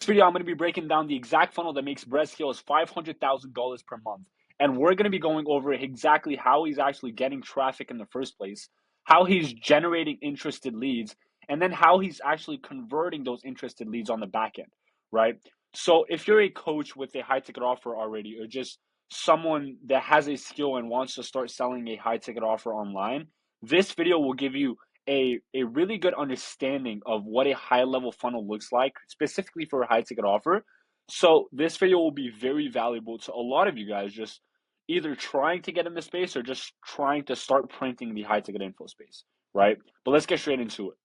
video, I'm going to be breaking down the exact funnel that makes Brez $500,000 per month. And we're going to be going over exactly how he's actually getting traffic in the first place, how he's generating interested leads, and then how he's actually converting those interested leads on the back end, right? So if you're a coach with a high ticket offer already, or just someone that has a skill and wants to start selling a high ticket offer online, this video will give you a really good understanding of what a high level funnel looks like, specifically for a high ticket offer. So this video will be very valuable to a lot of you guys just either trying to get in the space or just trying to start printing the high ticket info space, right? But let's get straight into it.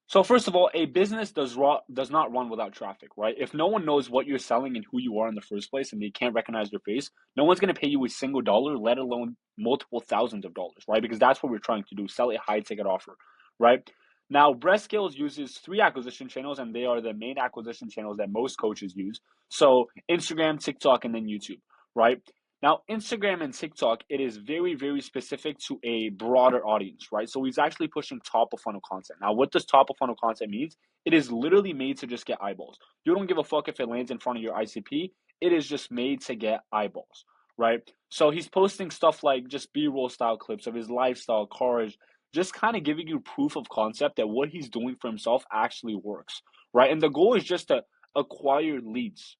So first of all, a business does not run without traffic, right? If no one knows what you're selling and who you are in the first place and they can't recognize your face, no one's going to pay you a single dollar, let alone multiple thousands of dollars, right? Because that's what we're trying to do, sell a high ticket offer, right? Now, Brez uses 3 acquisition channels, and they are the main acquisition channels that most coaches use. So Instagram, TikTok, and then YouTube, right? Now, Instagram and TikTok, it is very, very specific to a broader audience, right? So he's actually pushing top of funnel content. Now, what does top of funnel content means? It is literally made to just get eyeballs. You don't give a fuck if it lands in front of your ICP. It is just made to get eyeballs, right? So he's posting stuff like just B-roll style clips of his lifestyle, cars, just kind of giving you proof of concept that what he's doing for himself actually works, right? And the goal is just to acquire leads,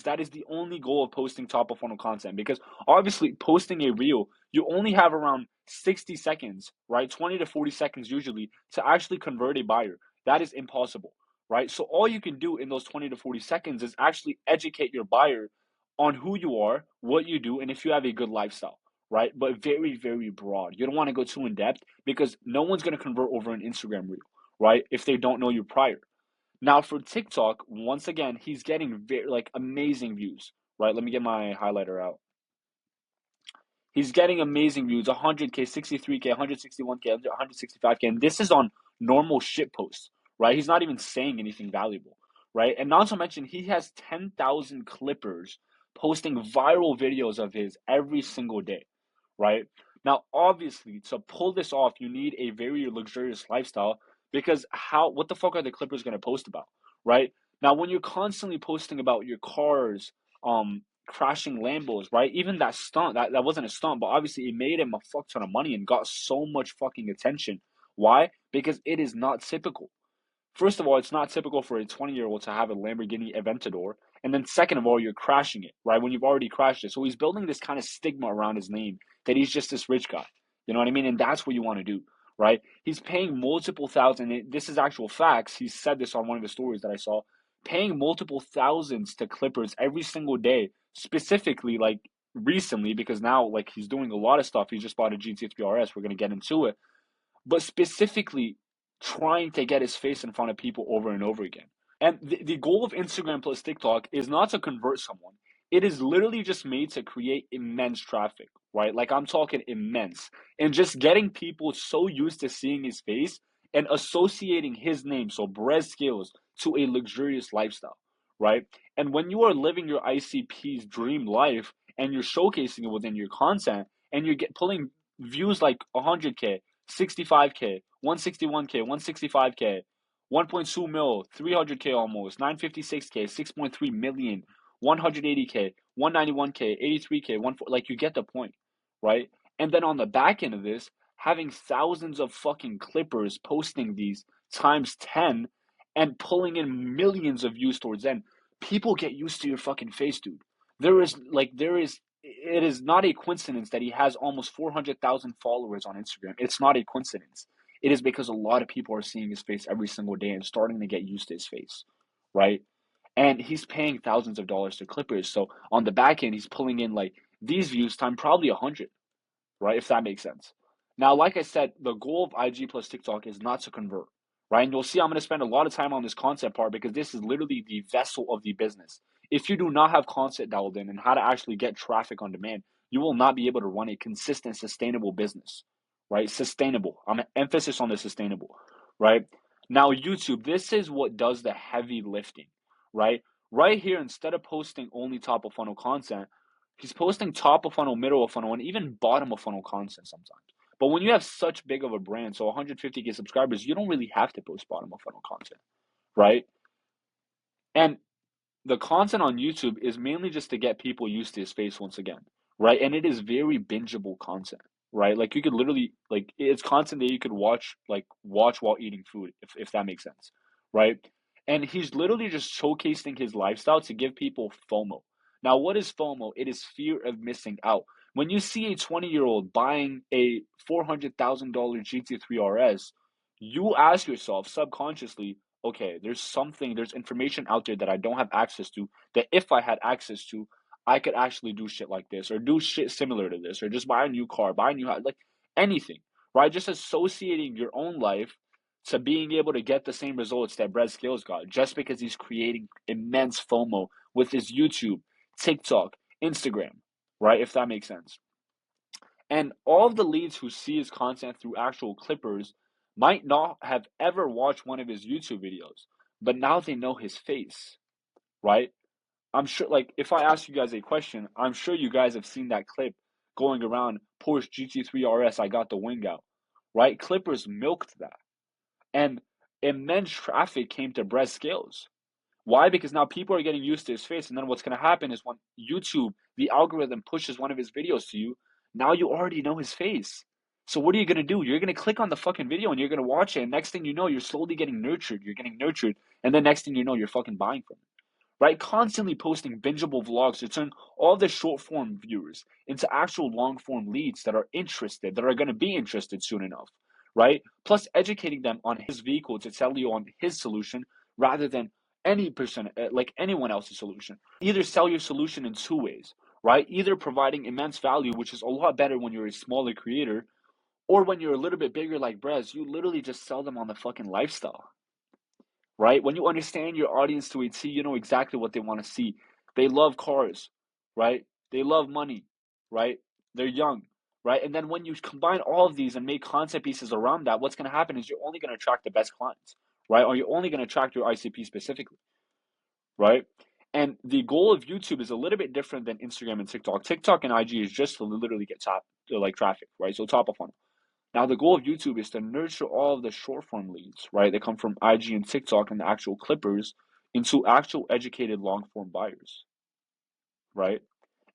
that is the only goal of posting top of funnel content, because obviously posting a reel, you only have around 60 seconds, right? 20 to 40 seconds usually to actually convert a buyer. That is impossible, right? So all you can do in those 20 to 40 seconds is actually educate your buyer on who you are, what you do, and if you have a good lifestyle, right? But very, very broad. You don't want to go too in depth because no one's going to convert over an Instagram reel, right? If they don't know you prior. Now for TikTok, once again, he's getting very like amazing views, right? Let me get my highlighter out. He's getting amazing views, 100K, 63K, 161K, 165K, and this is on normal shit posts, right? He's not even saying anything valuable, right? And not to mention, he has 10,000 clippers posting viral videos of his every single day, right? Now, obviously, to pull this off, you need a very luxurious lifestyle, because what the fuck are the clippers going to post about, right? Now, when you're constantly posting about your cars, crashing Lambos, right? Even that stunt, that wasn't a stunt, but obviously it made him a fuck ton of money and got so much fucking attention. Why? Because it is not typical. First of all, it's not typical for a 20-year-old to have a Lamborghini Aventador. And then second of all, you're crashing it, right? When you've already crashed it. So he's building this kind of stigma around his name that he's just this rich guy. You know what I mean? And that's what you want to do, right? He's paying multiple thousand. This is actual facts. He said this on one of the stories that I saw. Paying multiple thousands to Clippers every single day, specifically like recently, because now like he's doing a lot of stuff. He just bought a GT3 RS. We're going to get into it. But specifically trying to get his face in front of people over and over again. And the goal of Instagram plus TikTok is not to convert someone. It is literally just made to create immense traffic, right? Like I'm talking immense. And just getting people so used to seeing his face and associating his name, so Brez Skills, to a luxurious lifestyle, right? And when you are living your ICP's dream life and you're showcasing it within your content and you're pulling views like 100K, 65K, 161K, 165K, 1.2 mil, 300K almost, 956K, 6.3 million, 180K, 191K, 83K, like you get the point, right? And then on the back end of this, having thousands of fucking clippers posting these times 10 and pulling in millions of views towards them, people get used to your fucking face, dude. It is not a coincidence that he has almost 400,000 followers on Instagram. It's not a coincidence. It is because a lot of people are seeing his face every single day and starting to get used to his face, right? And he's paying thousands of dollars to clippers. So on the back end, he's pulling in like these views time probably 100, right? If that makes sense. Now, like I said, the goal of IG plus TikTok is not to convert, right? And you'll see I'm going to spend a lot of time on this concept part because this is literally the vessel of the business. If you do not have concept dialed in and how to actually get traffic on demand, you will not be able to run a consistent, sustainable business, right? Sustainable. I'm emphasis on the sustainable, right? Now, YouTube, this is what does the heavy lifting, right? Right here, instead of posting only top of funnel content, he's posting top of funnel, middle of funnel, and even bottom of funnel content sometimes. But when you have such big of a brand, so 150K subscribers, you don't really have to post bottom of funnel content, right? And the content on YouTube is mainly just to get people used to his face once again, right? And it is very bingeable content, right? Like you could literally like it's content that you could watch while eating food, if that makes sense, right? And he's literally just showcasing his lifestyle to give people FOMO. Now, what is FOMO? It is fear of missing out. When you see a 20-year-old buying a $400,000 GT3 RS, you ask yourself subconsciously, okay, there's information out there that I don't have access to, that if I had access to, I could actually do shit like this or do shit similar to this or just buy a new car, buy a new house, like anything, right? Just associating your own life to being able to get the same results that Brez Skills got just because he's creating immense FOMO with his YouTube, TikTok, Instagram, right? If that makes sense. And all of the leads who see his content through actual clippers might not have ever watched one of his YouTube videos, but now they know his face, right? I'm sure, like, if I ask you guys a question, I'm sure you guys have seen that clip going around Porsche GT3 RS, I got the wing out, right? Clippers milked that. And immense traffic came to Brez Scales. Why? Because now people are getting used to his face. And then what's going to happen is when YouTube, the algorithm pushes one of his videos to you, now you already know his face. So what are you going to do? You're going to click on the fucking video and you're going to watch it. And next thing you know, you're slowly getting nurtured. You're getting nurtured. And then next thing you know, you're fucking buying from it, right? Constantly posting bingeable vlogs to turn all the short form viewers into actual long form leads that are interested, that are going to be interested soon enough, right? Plus educating them on his vehicle to tell you on his solution rather than any person, like anyone else's solution. Either sell your solution in two ways, right? Either providing immense value, which is a lot better when you're a smaller creator, or when you're a little bit bigger like Brez, you literally just sell them on the fucking lifestyle, right? When you understand your audience to a T, you know exactly what they want to see. They love cars, right? They love money, right? They're young, right? And then when you combine all of these and make content pieces around that, what's going to happen is you're only going to attract the best clients, right? Or you're only going to attract your ICP specifically, right? And the goal of YouTube is a little bit different than Instagram and TikTok. TikTok and IG is just to literally get like traffic, right? So top of funnel. Now, the goal of YouTube is to nurture all of the short form leads, right? They come from IG and TikTok and the actual clippers into actual educated long form buyers, right?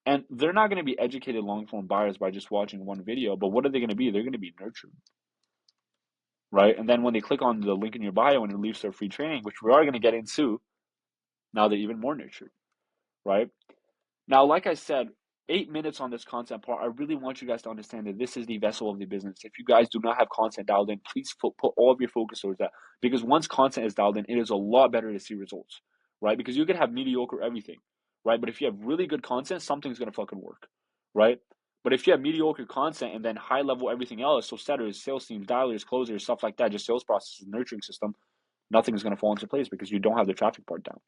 And they're not going to be educated long form buyers by just watching one video, but what are they going to be? They're going to be nurtured, right? And then when they click on the link in your bio and it leaves their free training, which we are going to get into, now they're even more nurtured, right? Now, like I said, 8 minutes on this content part, I really want you guys to understand that this is the vessel of the business. If you guys do not have content dialed in, please put all of your focus towards that. Because once content is dialed in, it is a lot better to see results, right? Because you can have mediocre everything, right? But if you have really good content, something's going to fucking work, right? But if you have mediocre content and then high level everything else, so setters, sales teams, dialers, closers, stuff like that, just sales processes, nurturing system, nothing is going to fall into place because you don't have the traffic part down.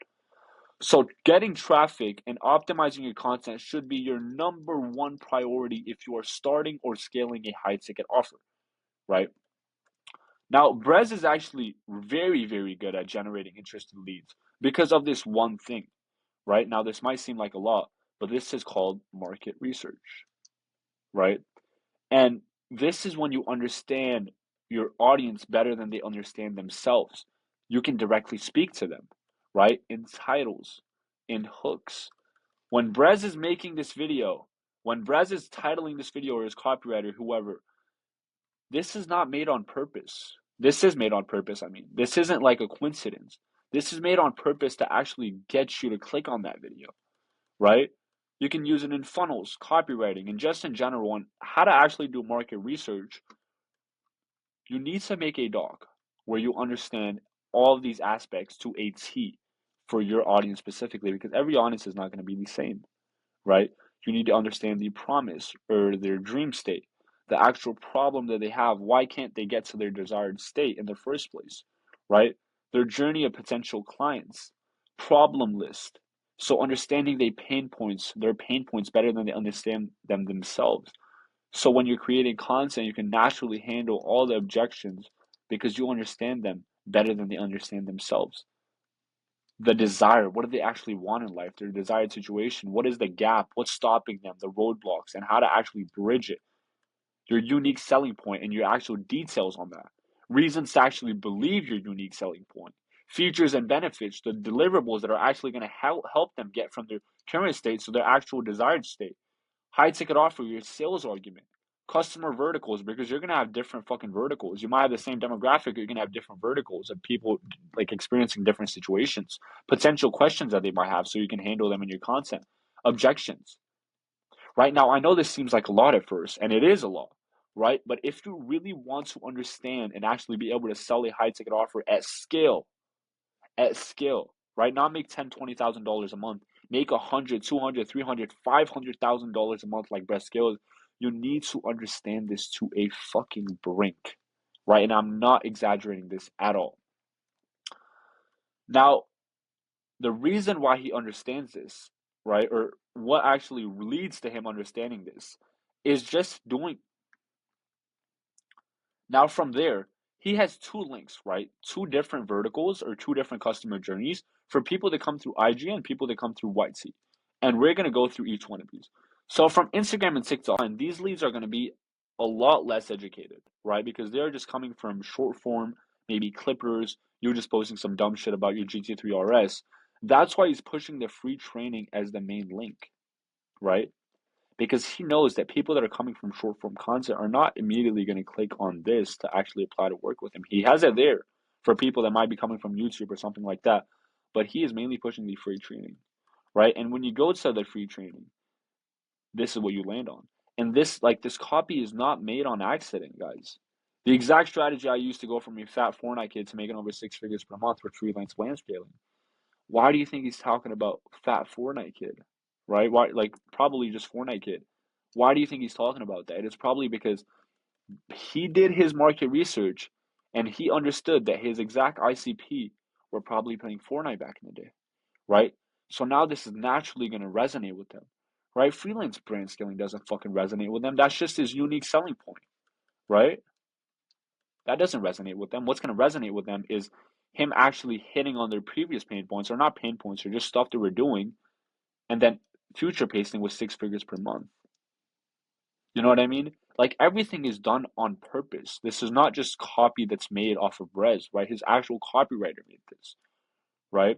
So getting traffic and optimizing your content should be your number one priority if you are starting or scaling a high ticket offer, right? Now, Brez is actually very, very good at generating interested leads because of this one thing, right? Now, this might seem like a lot, but this is called market research, right? And this is when you understand your audience better than they understand themselves. You can directly speak to them, right? In titles, in hooks. When Brez is making this video, when Brez is titling this video or his copywriter, whoever, this is not made on purpose. This is made on purpose, I mean. This isn't like a coincidence. This is made on purpose to actually get you to click on that video, right? You can use it in funnels, copywriting, and just in general on how to actually do market research. You need to make a doc where you understand all of these aspects to a T for your audience specifically, because every audience is not going to be the same, right? You need to understand the promise or their dream state, the actual problem that they have. Why can't they get to their desired state in the first place, right? Their journey of potential clients, problem list. So understanding their pain points better than they understand them themselves. So when you're creating content, you can naturally handle all the objections because you understand them better than they understand themselves. The desire, what do they actually want in life, their desired situation, what is the gap, what's stopping them, the roadblocks, and how to actually bridge it, your unique selling point and your actual details on that, reasons to actually believe your unique selling point, features and benefits, the deliverables that are actually going to help them get from their current state to their actual desired state. High ticket offer, your sales argument. Customer verticals, because you're going to have different fucking verticals. You might have the same demographic, you're going to have different verticals of people like experiencing different situations, potential questions that they might have so you can handle them in your content. Objections. Right now, I know this seems like a lot at first, and it is a lot, right? But if you really want to understand and actually be able to sell a high ticket offer at scale, right? Not make $10,000, $20,000 a month, make 100, 200, 300, $500,000 a month like Brez scales. You need to understand this to a fucking brink, right? And I'm not exaggerating this at all. Now, the reason why he understands this, right, or what actually leads to him understanding this, is just doing. Now, from there, he has two links, right? Two different verticals or two different customer journeys for people that come through IG and people that come through White Sea. And we're going to go through each one of these. So, from Instagram and TikTok, and these leads are going to be a lot less educated, right? Because they're just coming from short form, maybe clippers. You're just posting some dumb shit about your GT3 RS. That's why he's pushing the free training as the main link, right? Because he knows that people that are coming from short form content are not immediately going to click on this to actually apply to work with him. He has it there for people that might be coming from YouTube or something like that, but he is mainly pushing the free training, right? And when you go to the free training, this is what you land on. And this copy is not made on accident, guys. The exact strategy I used to go from a fat Fortnite kid to making over six figures per month with freelance land scaling. Why do you think he's talking about fat Fortnite kid? Right? Why, like, probably just Fortnite kid. Why do you think he's talking about that? It's probably because he did his market research and he understood that his exact ICP were probably playing Fortnite back in the day, right? So now this is naturally going to resonate with them, right? Freelance brand scaling doesn't fucking resonate with them. That's just his unique selling point, right? That doesn't resonate with them. What's going to resonate with them is him actually hitting on their previous pain points, or not pain points, or just stuff that we're doing, and then future pasting with six figures per month. You know what I mean? Like everything is done on purpose. This is not just copy that's made off of Brez, right? His actual copywriter made this, right?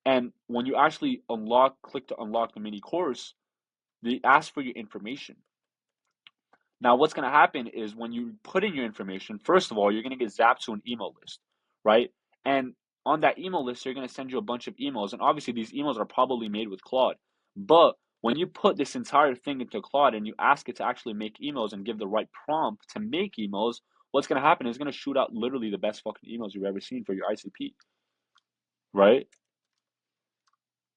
And when you actually click to unlock the mini course, they ask for your information. Now, what's going to happen is when you put in your information, first of all, you're going to get zapped to an email list, right? And on that email list, they're going to send you a bunch of emails. And obviously, these emails are probably made with Claude. But when you put this entire thing into Claude and you ask it to actually make emails and give the right prompt to make emails, what's going to happen is it's going to shoot out literally the best fucking emails you've ever seen for your ICP, right?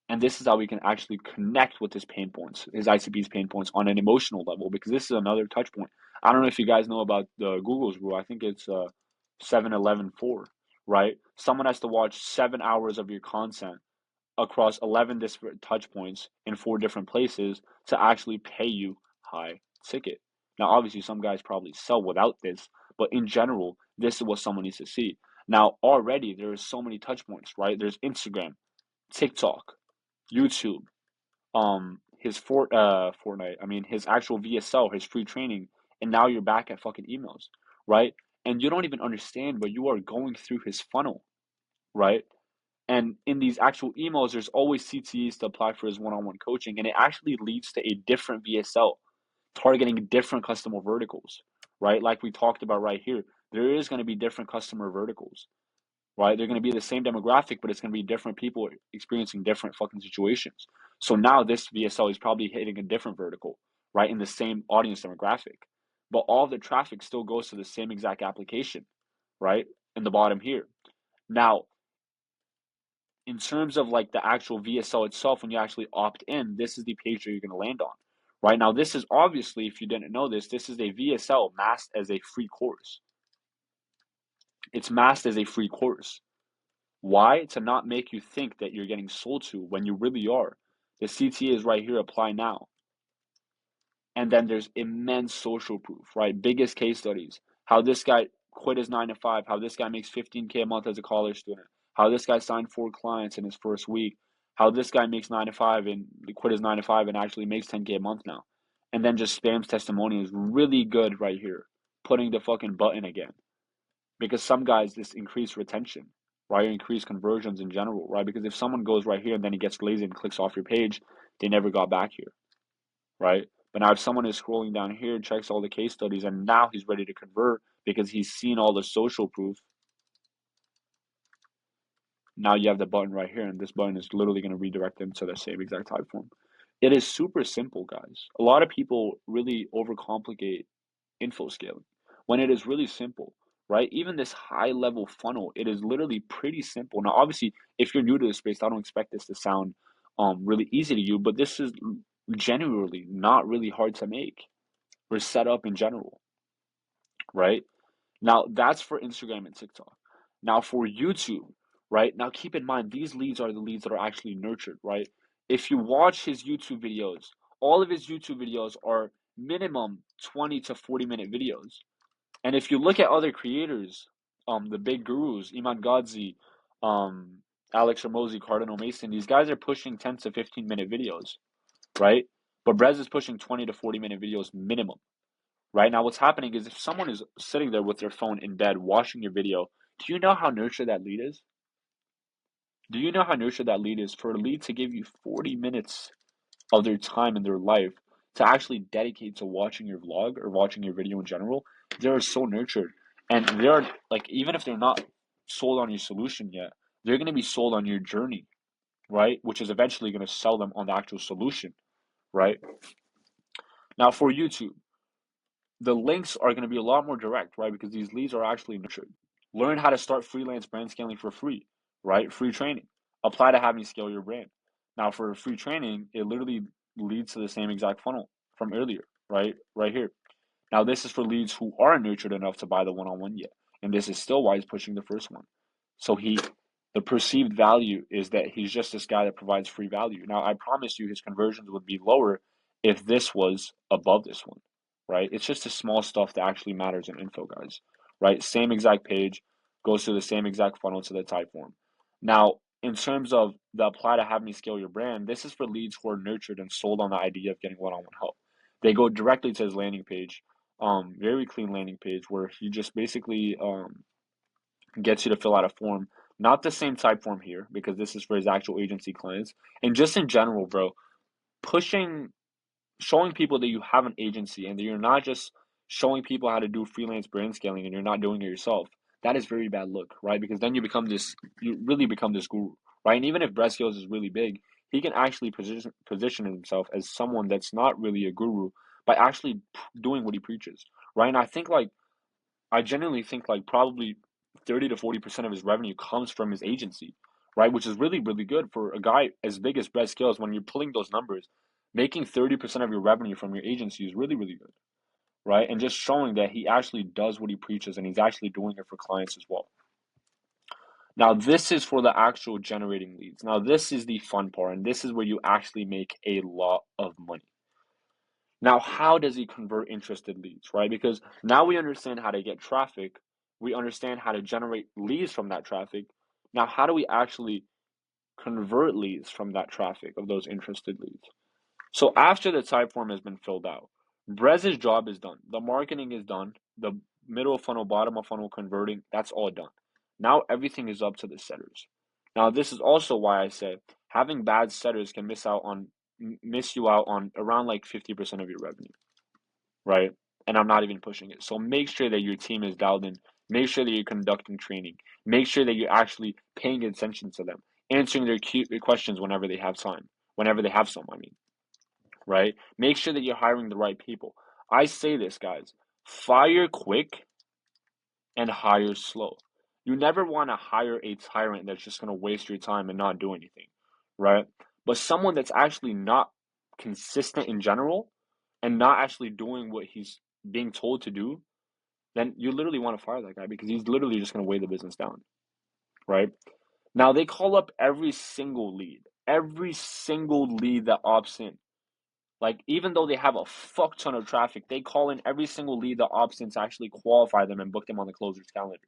And this is how we can actually connect with his pain points, his ICP's pain points on an emotional level, because this is another touch point. I don't know if you guys know about the Google's rule. I think it's 7-11-4, right? Someone has to watch 7 hours of your content across 11 different touch points in 4 different places to actually pay you high ticket. Now, obviously, some guys probably sell without this, but in general, this is what someone needs to see. Now, already there are so many touch points, right? There's Instagram, TikTok, YouTube, Fortnite, I mean his actual VSL, his free training, and now you're back at fucking emails, right? And you don't even understand, but you are going through his funnel, right? And in these actual emails, there's always CTEs to apply for his one-on-one coaching, and it actually leads to a different VSL, targeting different customer verticals, right? Like we talked about right here, there is going to be different customer verticals, right? They're going to be the same demographic, but it's going to be different people experiencing different fucking situations. So now this VSL is probably hitting a different vertical, right? In the same audience demographic, but all of the traffic still goes to the same exact application, right? In the bottom here. Now, in terms of like the actual VSL itself, when you actually opt in, this is the page that you're going to land on. Right now, this is obviously, if you didn't know this is a VSL masked as a free course. It's masked as a free course. Why? To not make you think that you're getting sold to when you really are. The CTA is right here, apply now. And then there's immense social proof, right? Biggest case studies. How this guy quit his 9 to 5, how this guy makes 15K a month as a college student, how this guy signed 4 clients in his first week, how this guy makes 9 to 5 and quit his 9 to 5 and actually makes 10K a month now. And then just spams testimonials really good right here. Putting the fucking button again. Because some guys, this increased retention. right? Increase conversions in general, right? Because if someone goes right here and then he gets lazy and clicks off your page, they never got back here, right? But now if someone is scrolling down here, checks all the case studies, and now he's ready to convert because he's seen all the social proof, now you have the button right here, and this button is literally going to redirect them to the same exact type form. It is super simple, guys. A lot of people really overcomplicate info scaling when it is really simple, right? Even this high level funnel, it is literally pretty simple. Now, obviously, if you're new to the space, I don't expect this to sound really easy to you, but this is genuinely not really hard to make or set up in general, right? Now, that's for Instagram and TikTok. Now, for YouTube, right? Now, keep in mind, these leads are the leads that are actually nurtured, right? If you watch his YouTube videos, all of his YouTube videos are minimum 20 to 40-minute videos. And if you look at other creators, the big gurus, Iman Godzi, um, Alex Ramosi, Cardinal Mason, these guys are pushing 10 to 15-minute videos, right? But Brez is pushing 20 to 40-minute videos minimum. Right now, what's happening is if someone is sitting there with their phone in bed watching your video, do you know how nurtured that lead is? Do you know how nurtured that lead is? For a lead to give you 40 minutes of their time in their life to actually dedicate to watching your vlog or watching your video in general, they're so nurtured. And they're like, even if they're not sold on your solution yet, they're going to be sold on your journey, right? Which is eventually going to sell them on the actual solution, right? Now, for YouTube, the links are going to be a lot more direct, right? Because these leads are actually nurtured. Learn how to start freelance brand scaling for free, right? Free training. Apply to have me scale your brand. Now, for free training, it literally leads to the same exact funnel from earlier, right? Right here. Now, this is for leads who aren't nurtured enough to buy the one-on-one yet. And this is still why he's pushing the first one. So the perceived value is that he's just this guy that provides free value. Now, I promise you his conversions would be lower if this was above this one, right? It's just the small stuff that actually matters in info, guys, right? Same exact page, goes to the same exact funnel to the type form. Now, in terms of the apply to have me scale your brand, this is for leads who are nurtured and sold on the idea of getting one-on-one help. They go directly to his landing page, very clean landing page where he just basically gets you to fill out a form. Not the same type form here because this is for his actual agency clients. And just in general, bro, pushing, showing people that you have an agency and that you're not just showing people how to do freelance brand scaling and you're not doing it yourself. That is very bad look, right? Because then you really become this guru, right? And even if Brez Skills is really big, he can actually position himself as someone that's not really a guru by actually doing what he preaches, right? And I genuinely think like probably 30 to 40% of his revenue comes from his agency, right? Which is really, really good for a guy as big as Brett Scales. When you're pulling those numbers, making 30% of your revenue from your agency is really, really good, right? And just showing that he actually does what he preaches and he's actually doing it for clients as well. Now, this is for the actual generating leads. Now, this is the fun part, and this is where you actually make a lot of money. Now, how does he convert interested leads, right? Because now we understand how to get traffic. We understand how to generate leads from that traffic. Now, how do we actually convert leads from that traffic of those interested leads? So after the type form has been filled out, Brez's job is done. The marketing is done. The middle of funnel, bottom of funnel converting, that's all done. Now everything is up to the setters. Now this is also why I say having bad setters can miss you out on around like 50% of your revenue, right? And I'm not even pushing it. So make sure that your team is dialed in. Make sure that you're conducting training. Make sure that you're actually paying attention to them, answering their questions whenever they have time, whenever they have some, I mean, right? Make sure that you're hiring the right people. I say this, guys, fire quick and hire slow. You never want to hire a tyrant that's just going to waste your time and not do anything, right? But someone that's actually not consistent in general and not actually doing what he's being told to do, then you literally want to fire that guy because he's literally just going to weigh the business down, right? Now they call up every single lead that opts in. Like, even though they have a fuck ton of traffic, they call in every single lead that opts in to actually qualify them and book them on the closer's calendar,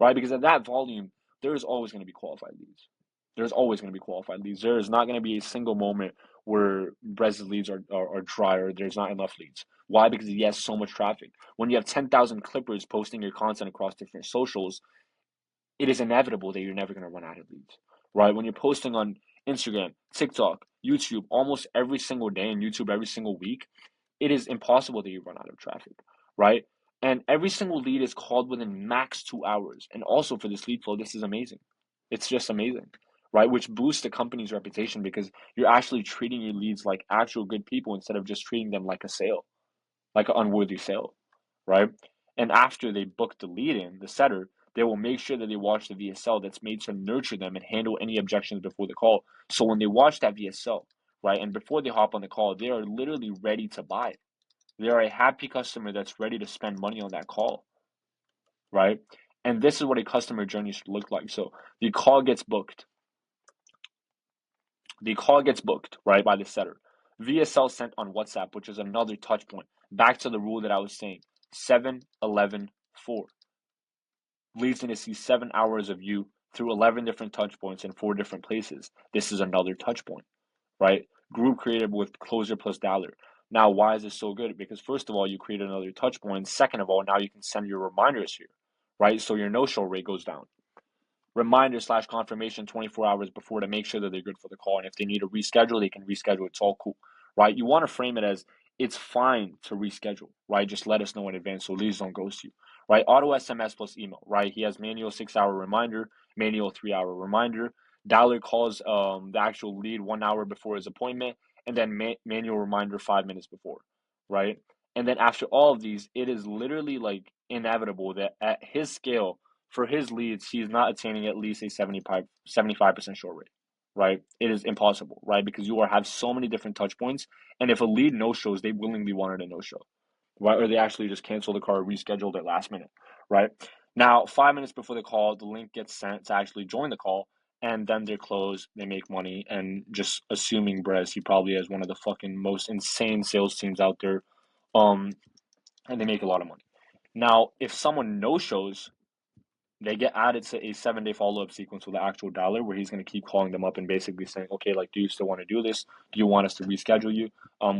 right? Because at that volume, there's always going to be qualified leads. There's always going to be qualified leads. There is not going to be a single moment where Brez's leads are dry or there's not enough leads. Why? Because he has so much traffic. When you have 10,000 clippers posting your content across different socials, it is inevitable that you're never going to run out of leads, right? When you're posting on Instagram, TikTok, YouTube almost every single day, and YouTube every single week, it is impossible that you run out of traffic, right? And every single lead is called within max 2 hours. And also for this lead flow, this is amazing. It's just amazing, right? Which boosts the company's reputation because you're actually treating your leads like actual good people instead of just treating them like a sale, like an unworthy sale, right? And after they book the lead in, the setter, they will make sure that they watch the VSL that's made to nurture them and handle any objections before the call. So when they watch that VSL, right, and before they hop on the call, they are literally ready to buy. They are a happy customer that's ready to spend money on that call, right? And this is what a customer journey should look like. So the call gets booked. The call gets booked, right, by the setter. VSL sent on WhatsApp, which is another touch point. Back to the rule that I was saying 7, 11, 4. Leads need to see 7 hours of you through 11 different touch points in 4 different places. This is another touch point, right? Group created with closer plus dialer. Now, why is this so good? Because first of all, you create another touch point. Second of all, now you can send your reminders here, right? So your no-show rate goes down. Reminder slash confirmation 24 hours before to make sure that they're good for the call. And if they need to reschedule, they can reschedule. It's all cool, right? You want to frame it as it's fine to reschedule, right? Just let us know in advance so leads don't ghost you, right? Auto SMS plus email, right? He has manual 6 hour reminder, manual 3 hour reminder. Dialer calls the actual lead 1 hour before his appointment, and then manual reminder 5 minutes before, right? And then after all of these, it is literally like inevitable that at his scale, for his leads, he's not attaining at least a 75% show rate, right? It is impossible, right? Because you have so many different touch points. And if a lead no shows, they willingly wanted a no show, right? Or they actually just cancel the call or rescheduled it last minute, right? Now, 5 minutes before the call, the link gets sent to actually join the call. And then they close, they make money. And just assuming Brez, he probably has one of the fucking most insane sales teams out there. And they make a lot of money. Now, if someone no shows, they get added to a 7 day follow up sequence with the actual dialer where he's going to keep calling them up and basically saying, okay, like, do you still want to do this? Do you want us to reschedule you?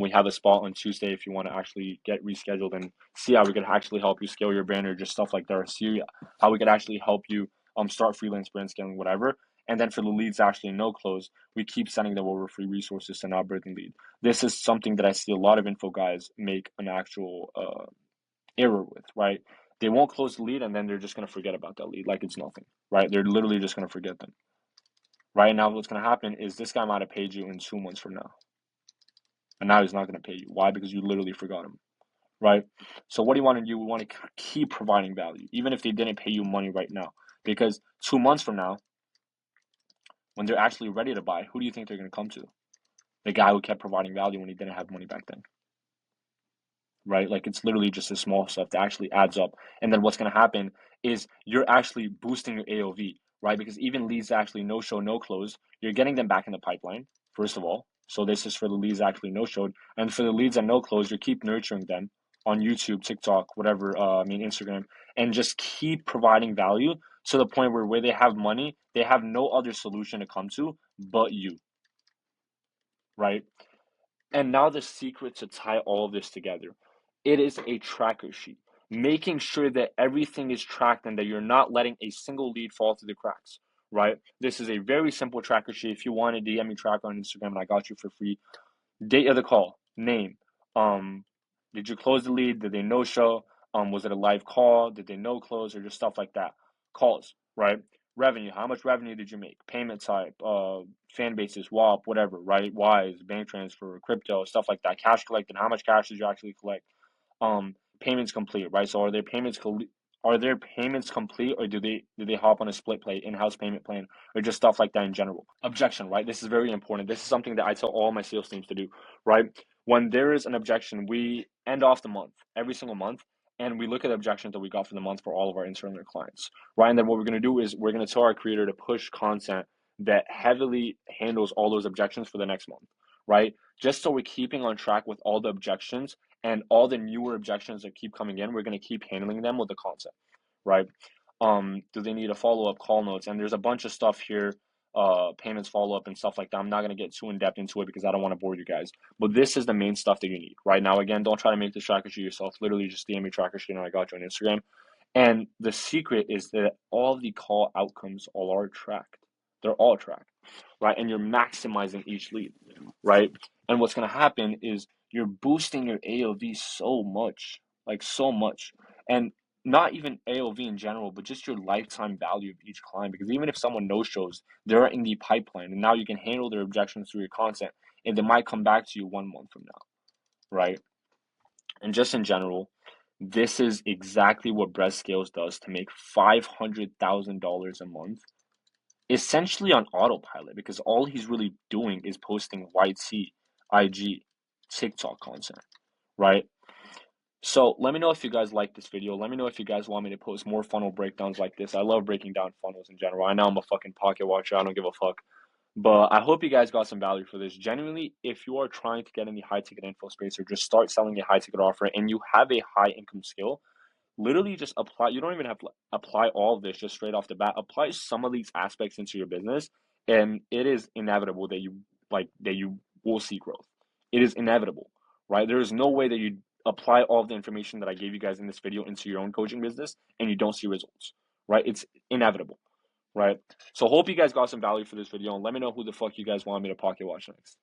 We have a spot on Tuesday if you want to actually get rescheduled and see how we could actually help you scale your brand or just stuff like that, or see how we could actually help you start freelance brand scaling, whatever. And then for the leads actually no close, we keep sending them over free resources to not birthing lead. This is something that I see a lot of info guys make an actual error with, right? They won't close the lead and then they're just going to forget about that lead like it's nothing, right? They're literally just going to forget them. Right now, what's going to happen is this guy might have paid you in 2 months from now. And now he's not going to pay you. Why? Because you literally forgot him, right? So what do you want to do? We want to keep providing value, even if they didn't pay you money right now. Because 2 months from now, when they're actually ready to buy, who do you think they're going to come to? The guy who kept providing value when he didn't have money back then. Right? Like it's literally just the small stuff that actually adds up. And then what's going to happen is you're actually boosting your AOV, right? Because even leads that actually no show, no close, you're getting them back in the pipeline, first of all. So this is for the leads that actually no showed. And for the leads that no close, you keep nurturing them on YouTube, TikTok, whatever, Instagram, and just keep providing value to the point where they have money, they have no other solution to come to but you, right? And now the secret to tie all of this together, it is a tracker sheet, making sure that everything is tracked and that you're not letting a single lead fall through the cracks, right? This is a very simple tracker sheet. If you want to DM me track on Instagram and I got you for free, date of the call, name, um, did you close the lead? Did they no show? Was it a live call? Did they no close or just stuff like that? Calls, right? Revenue, how much revenue did you make? Payment type, fan bases, WAP, whatever, right? Wise, bank transfer, crypto, stuff like that. Cash collected, how much cash did you actually collect? Payments complete, right? So are their payments complete, or do they hop on a split play, in-house payment plan, or just stuff like that in general? Objection, right? This is very important. This is something that I tell all my sales teams to do, right? When there is an objection, we end off the month, every single month, and we look at the objections that we got for the month for all of our internal clients, right? And then what we're going to do is we're going to tell our creator to push content that heavily handles all those objections for the next month, right? Just so we're keeping on track with all the objections and all the newer objections that keep coming in, we're going to keep handling them with the concept, right? Do they need a follow-up call notes? And there's a bunch of stuff here, payments follow-up and stuff like that. I'm not going to get too in-depth into it because I don't want to bore you guys. But this is the main stuff that you need, right? Now, again, don't try to make the tracker sheet yourself. Literally just DM me tracker sheet and I got you on Instagram. And the secret is that all the call outcomes all are tracked. They're all tracked, right? And you're maximizing each lead, right? And what's going to happen is you're boosting your AOV so much, like so much. And not even AOV in general, but just your lifetime value of each client. Because even if someone no shows, they're in the pipeline, and now you can handle their objections through your content, and they might come back to you 1 month from now, right? And just in general, this is exactly what Brez Scales does to make $500,000 a month, essentially on autopilot, because all he's really doing is posting YT, IG, TikTok content, right? So let me know if you guys like this video. Let me know if you guys want me to post more funnel breakdowns like this. I love breaking down funnels in general. I know I'm a fucking pocket watcher. I don't give a fuck. But I hope you guys got some value for this. Genuinely, if you are trying to get in the high ticket info space or just start selling a high ticket offer and you have a high income skill, literally just apply. You don't even have to apply all of this just straight off the bat. Apply some of these aspects into your business, and it is inevitable that you will see growth. It is inevitable, right? There is no way that you apply all of the information that I gave you guys in this video into your own coaching business and you don't see results, right? It's inevitable, right? So hope you guys got some value for this video, and let me know who the fuck you guys want me to pocket watch next.